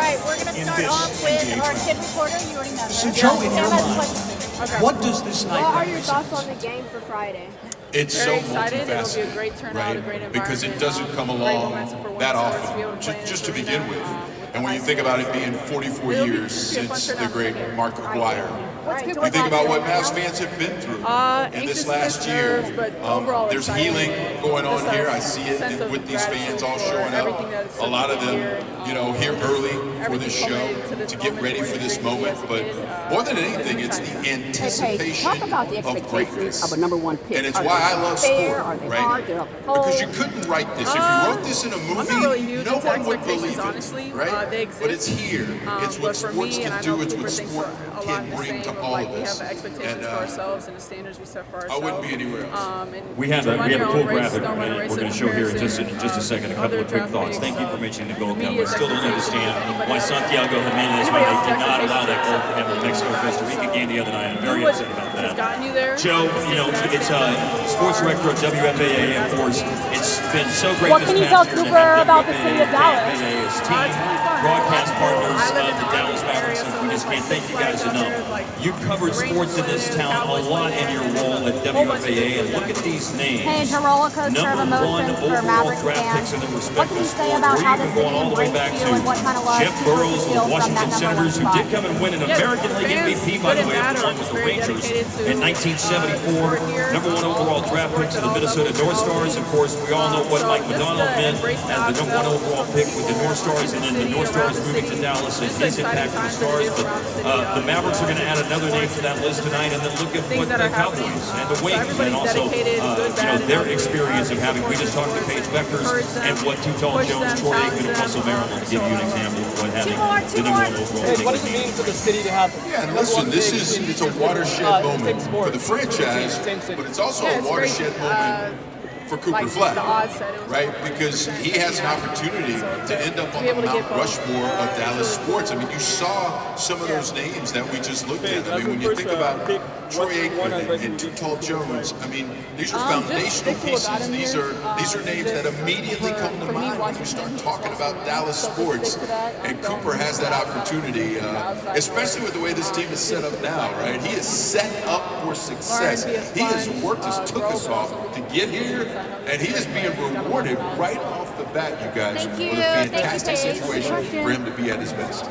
right, we're going to start off with our kid reporter. You already know. So, Joe, in your mind, Okay. what does this night What are your represent? thoughts on the game for Friday? It's Very so excited. It'll be a multifaceted, great turnout, right? a great Because it doesn't come great along momentum for that women's sports to be able often, to play in just to this begin arena, with. with And when you the think ice about it skating. being 44 It'll be years a fun since the turnout great this year. Mark Aguirre, Right. we think about what Mavs fans have been through in this last year. There's healing going on here. I see it with these fans all showing up. A lot of them, here early for this show to get ready for this moment. But more than anything, it's the anticipation Talk about the of expectations greatness. of a #1 pick. And it's Are why they I love fair? sport, Are they right? hard? They're Because you couldn't write this. If you wrote this in a I'm not movie, really huge no into one would believe expectations, it, honestly. right? They exist. But it's here. It's what But for sports me, and can I do. know It's Cooper what thinks sport a lot can the bring same to of, all like, of we us. have expectations for ourselves and the standards we set for ourselves. I wouldn't be anywhere else. We have a cool graphic we're going to show here in just a second. A couple of quick thoughts. Thank you for mentioning the goal count. I still don't understand why Santiago Jimenez, why they did not allow that goal for him in the Mexico-Costa Rica game the other night. I'm very upset about that. Joe, it's sports director of WFAA, of course. It's been so great What this can you past tell year to Cooper have about the city of Dallas? WFAA's team, broadcast partners of the Dallas Mavericks, and we just can't thank you guys enough. You've covered sports in this town a lot in your role at WFAA, and look at these names. Paige, a roller coaster of Number one emotions for overall Mavericks draft fans. picks in the What can respective you say sport. about We're how the even city going all the way embraced back you to and what kind of love Jeff people Burrows of feel the from Washington that Senators, who #1 did come and win an American League MVP, by the way, along with the Rangers in 1974. Number one overall draft pick to the Minnesota North Stars. Of course, we all know what Mike McDonald meant as the number one overall pick with the North Stars, and then the North Stars moving to Dallas and his impact on the Stars. But the Mavericks are going to add another name to that list tonight, and then look at what the Cowboys and the Wings, and also their experience of having. We just talked to Paige Bueckers and what Too Tall Jones, Troy Aikman of Russell, Maryland, to give you an example of what having the number one overall pick. What does it mean for the city to have? Yeah, and listen, it's a watershed moment for the franchise, but it's also a watershed moment for Cooper Flagg, right? Because he has an opportunity to end up on the Mount Rushmore of Dallas sports. I mean, you saw some of those names that we just looked at. I mean, when you think about Troy Aikman and Too Tall Jones, I mean, these are foundational pieces. These are names that immediately come to mind when you start talking about Dallas sports. And Cooper has that opportunity, especially with the way this team is set up now, right? He is set up for success. He has worked his tuchus off to get here, and he is being rewarded right off the bat, you guys. Thank you. What a Thank you, fantastic Paige. situation for him to be at his best.